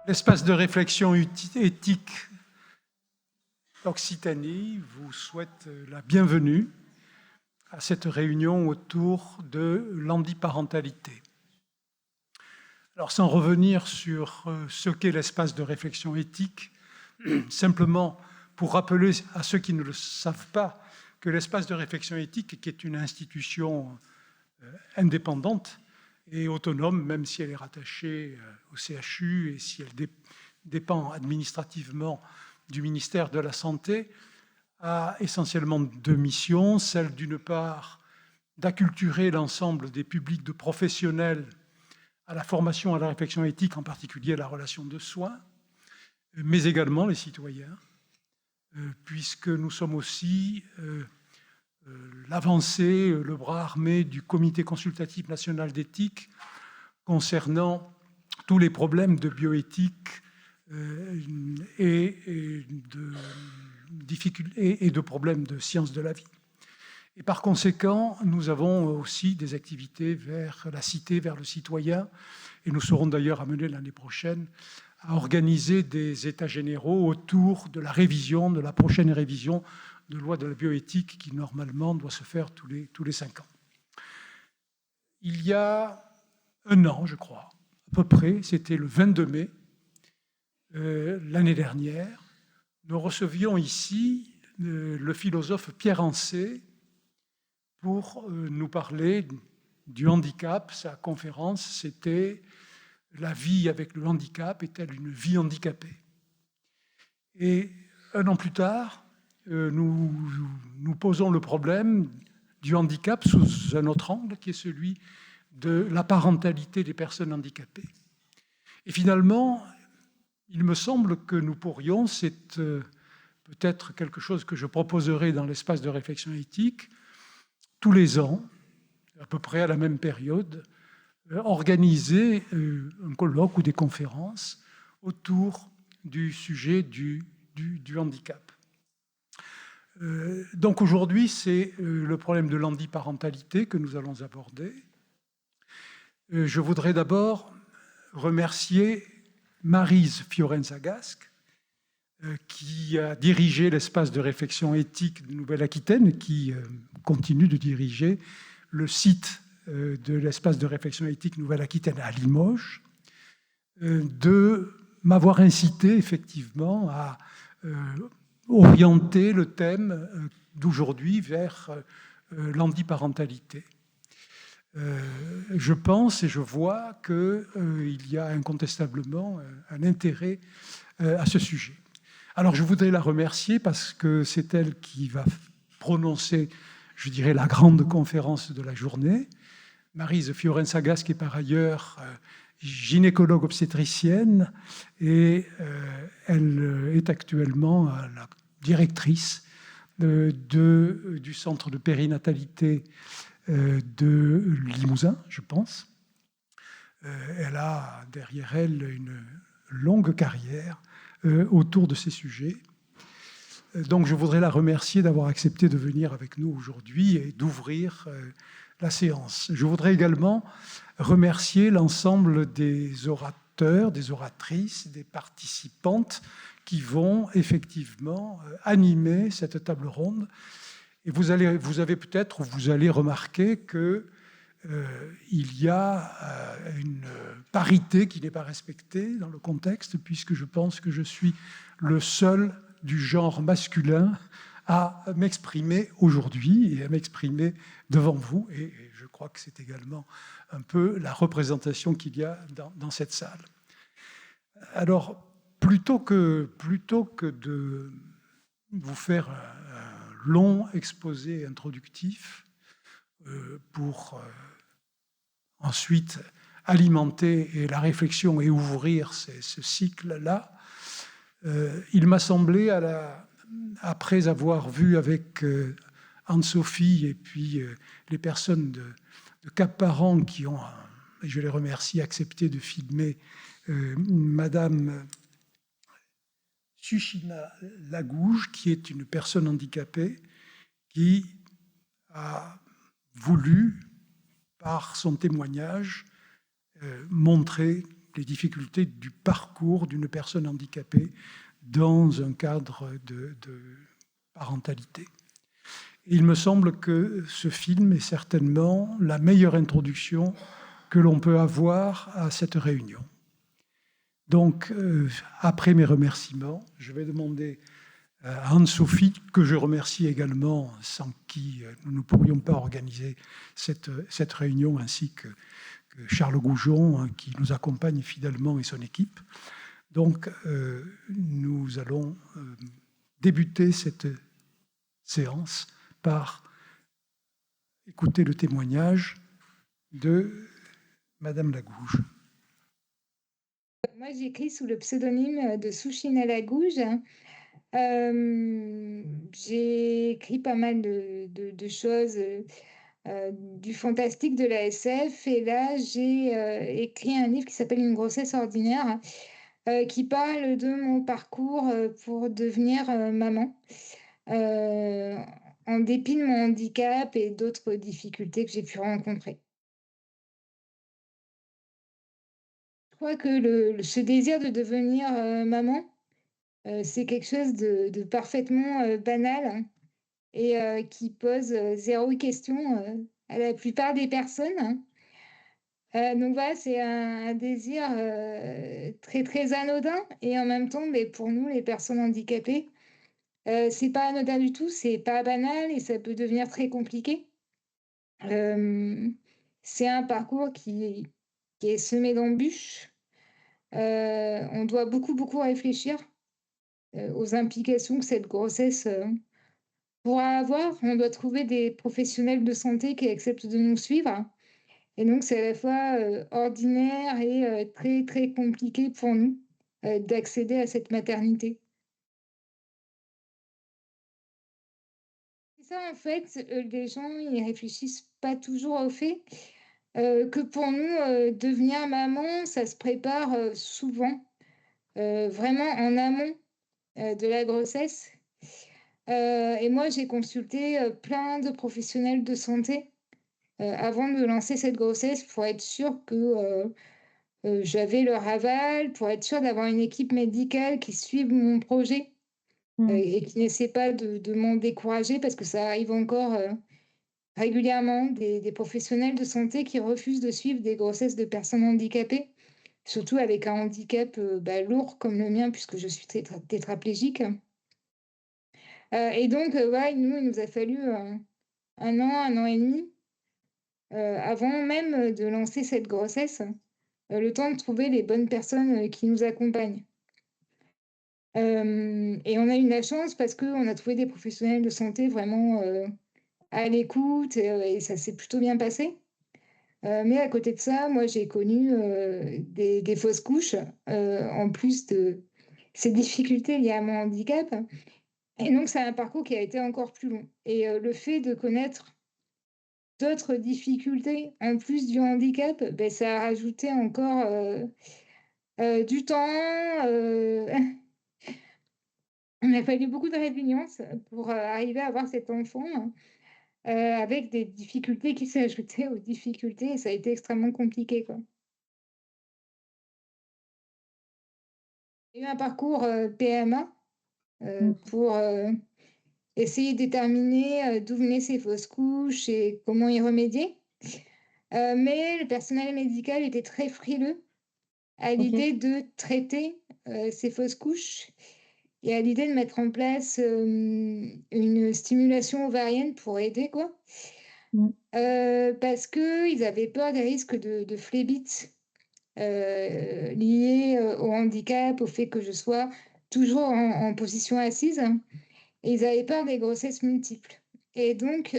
L'espace de réflexion éthique d'Occitanie vous souhaite la bienvenue à cette réunion autour de l'handiparentalité. Alors, sans revenir sur ce qu'est l'espace de réflexion éthique, simplement pour rappeler à ceux qui ne le savent pas que l'espace de réflexion éthique, qui est une institution indépendante et autonome, même si elle est rattachée au CHU et si elle dépend administrativement du ministère de la Santé, a essentiellement deux missions. Celle, d'une part, d'acculturer l'ensemble des publics de professionnels à la formation, à la réflexion éthique, en particulier à la relation de soins, mais également les citoyens, puisque nous sommes aussi l'avancée, le bras armé du Comité consultatif national d'éthique concernant tous les problèmes de bioéthique et de problèmes de sciences de la vie. Et par conséquent, nous avons aussi des activités vers la cité, vers le citoyen, et nous serons d'ailleurs amenés l'année prochaine à organiser des états généraux autour de la révision, de la prochaine révision de loi de la bioéthique qui, normalement, doit se faire tous les 5 ans. Il y a un an, je crois, à peu près, c'était le 22 mai, l'année dernière, nous recevions ici le philosophe Pierre Ancet pour nous parler du handicap. Sa conférence, c'était « La vie avec le handicap est-elle une vie handicapée ?» Et un an plus tard, nous posons le problème du handicap sous un autre angle, qui est celui de la parentalité des personnes handicapées. Et finalement, il me semble que nous pourrions, c'est peut-être quelque chose que je proposerai dans l'espace de réflexion éthique, tous les ans, à peu près à la même période, organiser un colloque ou des conférences autour du sujet du handicap. Donc aujourd'hui, c'est le problème de l'handiparentalité que nous allons aborder. Je voudrais d'abord remercier Maryse Fiorenza-Gasc, qui a dirigé l'espace de réflexion éthique de Nouvelle-Aquitaine, qui continue de diriger le site de l'espace de réflexion éthique Nouvelle-Aquitaine à Limoges, de m'avoir incité effectivement à orienter le thème d'aujourd'hui vers l'handiparentalité. Je pense et je vois qu'il y a incontestablement un intérêt à ce sujet. Alors je voudrais la remercier parce que c'est elle qui va prononcer, je dirais, la grande conférence de la journée. Maryse Fiorenza-Gasc est par ailleurs gynécologue obstétricienne et elle est actuellement la directrice du centre de périnatalité de Limousin, je pense. Elle a derrière elle une longue carrière autour de ces sujets. Donc je voudrais la remercier d'avoir accepté de venir avec nous aujourd'hui et d'ouvrir la séance. Je voudrais également remercier l'ensemble des orateurs, des oratrices, des participantes qui vont effectivement animer cette table ronde. Et vous avez peut-être, ou vous allez remarquer qu'il y a une parité qui n'est pas respectée dans le contexte, puisque je pense que je suis le seul du genre masculin à m'exprimer aujourd'hui et à m'exprimer devant vous. Et je crois que c'est également un peu la représentation qu'il y a dans cette salle. Alors, plutôt que de vous faire un long exposé introductif pour ensuite alimenter la réflexion et ouvrir ce cycle-là, il m'a semblé, après avoir vu avec Anne-Sophie et puis les personnes de Cap Parent qui ont, et je les remercie, accepté de filmer Madame Sushina Lagouge, qui est une personne handicapée, qui a voulu, par son témoignage, montrer les difficultés du parcours d'une personne handicapée dans un cadre de parentalité. Il me semble que ce film est certainement la meilleure introduction que l'on peut avoir à cette réunion. Donc, après mes remerciements, je vais demander à Anne-Sophie, que je remercie également, sans qui nous ne pourrions pas organiser cette réunion, ainsi que Charles Goujon, hein, qui nous accompagne fidèlement, et son équipe. Donc, nous allons débuter cette séance par écouter le témoignage de Madame Lagouge. Moi, j'écris sous le pseudonyme de Souchina Lagouge. J'ai écrit pas mal de choses, du fantastique, de la SF, et là, j'ai écrit un livre qui s'appelle Une grossesse ordinaire, qui parle de mon parcours pour devenir maman, euh, en dépit de mon handicap et d'autres difficultés que j'ai pu rencontrer. Je crois que ce désir de devenir maman, c'est quelque chose de parfaitement banal, hein, et qui pose zéro question à la plupart des personnes, hein. Donc voilà, c'est un désir très très anodin, et en même temps, mais pour nous, les personnes handicapées, c'est pas anodin du tout, c'est pas banal, et ça peut devenir très compliqué. Euh, c'est un parcours qui est semé d'embûches. On doit beaucoup réfléchir aux implications que cette grossesse pourra avoir. On doit trouver des professionnels de santé qui acceptent de nous suivre. Et donc, c'est à la fois ordinaire et très, très compliqué pour nous d'accéder à cette maternité. C'est ça, en fait, les gens ils réfléchissent pas toujours au fait que pour nous, devenir maman, ça se prépare souvent, vraiment en amont de la grossesse. Et moi, j'ai consulté plein de professionnels de santé avant de lancer cette grossesse pour être sûre que j'avais leur aval, pour être sûre d'avoir une équipe médicale qui suive mon projet et qui n'essaie pas de m'en décourager, parce que ça arrive encore régulièrement, des professionnels de santé qui refusent de suivre des grossesses de personnes handicapées, surtout avec un handicap lourd comme le mien, puisque je suis tétraplégique. Et donc, ouais, nous, il nous a fallu 1 an et demi, avant même de lancer cette grossesse, le temps de trouver les bonnes personnes qui nous accompagnent. Et on a eu de la chance parce qu'on a trouvé des professionnels de santé vraiment à l'écoute, et ça s'est plutôt bien passé. Mais à côté de ça, moi, j'ai connu des fausses couches, en plus de ces difficultés liées à mon handicap. Et donc, c'est un parcours qui a été encore plus long. Et le fait de connaître d'autres difficultés en plus du handicap, ben, ça a rajouté encore du temps. On a fallu beaucoup de résilience pour arriver à avoir cet enfant, avec des difficultés qui s'ajoutaient aux difficultés, et ça a été extrêmement compliqué, quoi. J'ai eu un parcours PMA pour essayer de déterminer d'où venaient ces fausses couches et comment y remédier. Mais le personnel médical était très frileux à l'idée de traiter ces fausses couches et à l'idée de mettre en place une stimulation ovarienne pour aider, quoi. Parce qu'ils avaient peur des risques de phlébite liés au handicap, au fait que je sois toujours en position assise. Et ils avaient peur des grossesses multiples. Et donc,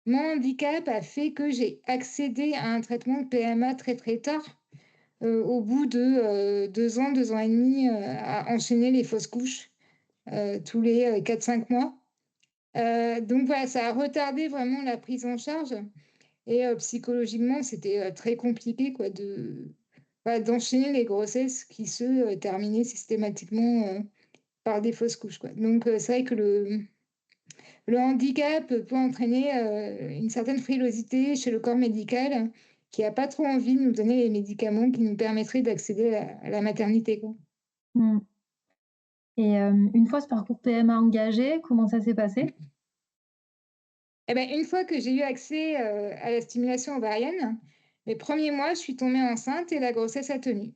mon handicap a fait que j'ai accédé à un traitement de PMA très très tard, au bout de 2 ans et demi, à enchaîner les fausses couches tous les 4-5 mois. Donc voilà, ça a retardé vraiment la prise en charge. Et psychologiquement, c'était très compliqué, quoi, d'enchaîner les grossesses qui se terminaient systématiquement par des fausses couches, quoi. Donc c'est vrai que le handicap peut entraîner une certaine frilosité chez le corps médical qui a pas trop envie de nous donner les médicaments qui nous permettraient d'accéder à la maternité, quoi. Mmh. Et une fois ce parcours PMA engagé, comment ça s'est passé? Et ben, une fois que j'ai eu accès, à la stimulation ovarienne, les premiers mois, je suis tombée enceinte et la grossesse a tenu.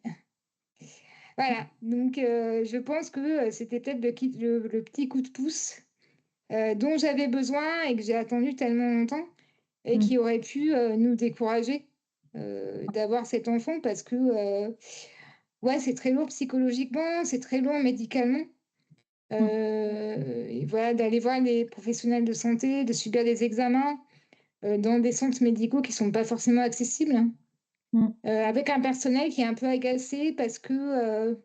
Voilà, donc je pense que, c'était peut-être le petit coup de pouce, dont j'avais besoin et que j'ai attendu tellement longtemps et Mmh. qui aurait pu, nous décourager, d'avoir cet enfant parce que, ouais, c'est très lourd psychologiquement, c'est très lourd médicalement, Mmh. et voilà, d'aller voir les professionnels de santé, de subir des examens, dans des centres médicaux qui sont pas forcément accessibles, hein, Mmh. avec un personnel qui est un peu agacé parce que,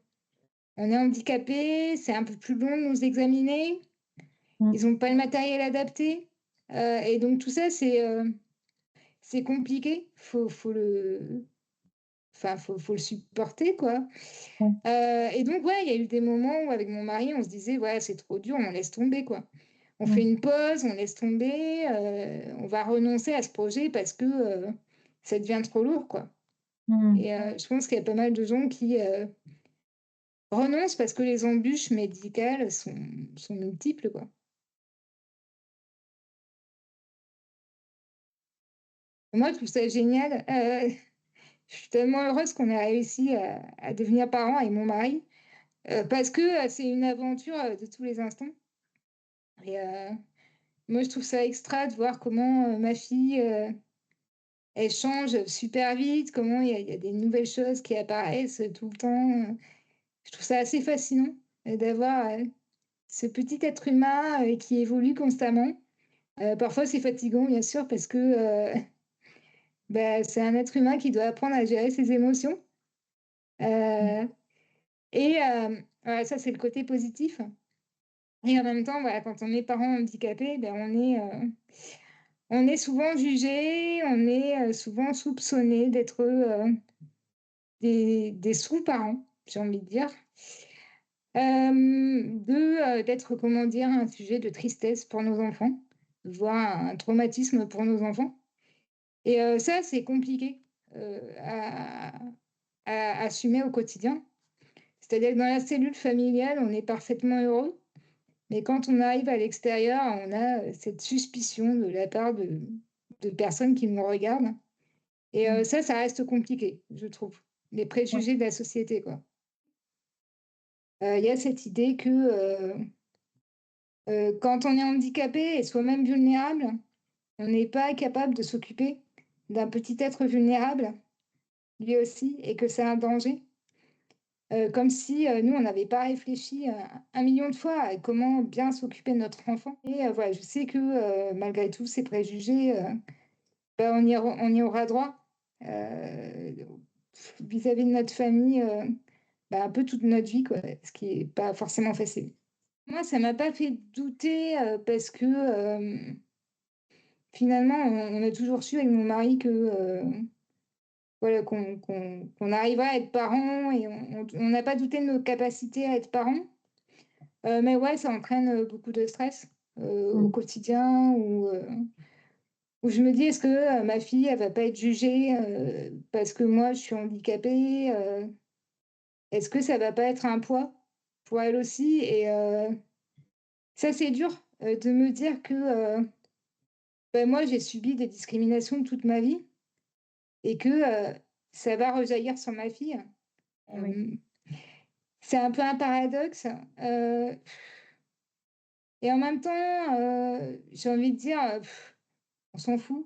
on est handicapé, c'est un peu plus long de nous examiner, Mmh. ils ont pas le matériel adapté, et donc tout ça, c'est compliqué. Faut le supporter, quoi. Ouais. Et donc ouais, il y a eu des moments où avec mon mari, on se disait: «Ouais, c'est trop dur, on laisse tomber, quoi. On fait Mmh. une pause, on laisse tomber, on va renoncer à ce projet parce que, ça devient trop lourd, quoi». Mmh. Et je pense qu'il y a pas mal de gens qui, renoncent parce que les embûches médicales sont multiples, quoi. Moi, je trouve ça génial, je suis tellement heureuse qu'on ait réussi à devenir parents avec mon mari, parce que, c'est une aventure, de tous les instants et moi, je trouve ça extra de voir comment, ma fille, elle change super vite, comment il y a des nouvelles choses qui apparaissent, tout le temps, Je trouve ça assez fascinant, d'avoir, ce petit être humain, qui évolue constamment. Parfois, c'est fatigant, bien sûr, parce que, bah, c'est un être humain qui doit apprendre à gérer ses émotions, Mmh. heu et voilà, ça, c'est le côté positif et en même temps, voilà, quand on est parent handicapé, ben, on est souvent jugé, on est, souvent soupçonné d'être, des sous-parents, j'ai envie de dire. D'être, comment dire, un sujet de tristesse pour nos enfants, voire un traumatisme pour nos enfants et ça, c'est compliqué, à assumer au quotidien. C'est-à-dire que dans la cellule familiale, on est parfaitement heureux, mais quand on arrive à l'extérieur, on a, cette suspicion de la part de personnes qui nous regardent et Mmh. ça reste compliqué, je trouve. Les Ouais. préjugés de la société, quoi. Il y a cette idée que, quand on est handicapé et soi-même vulnérable, on n'est pas capable de s'occuper d'un petit être vulnérable, lui aussi, et que c'est un danger. Comme si, nous, on n'avait pas réfléchi, 1 000 000 de fois à comment bien s'occuper de notre enfant et voilà, je sais que, malgré tous ces préjugés, bah, on y aura droit, heu, vis-à-vis de notre famille, bah, un peu toute notre vie, quoi, ce qui est pas forcément facile. Moi, ça m'a pas fait douter, parce que, finalement, on a toujours su avec mon mari que, voilà, qu'on arriverait à être parents et on n'a pas douté de nos capacités à être parents. Mais ouais, ça entraîne, beaucoup de stress, au Mmh. quotidien où je me dis: «Est-ce que, ma fille, elle va pas être jugée, parce que moi, je suis handicapée, est-ce que ça va pas être un poids pour elle aussi?» Et ça, c'est dur, de me dire que, bah, moi, j'ai subi des discriminations toute ma vie et que, ça va rejaillir sur ma fille. Et oui. Hem, c'est un peu un paradoxe, et en même temps, j'ai envie de dire, on s'en fout.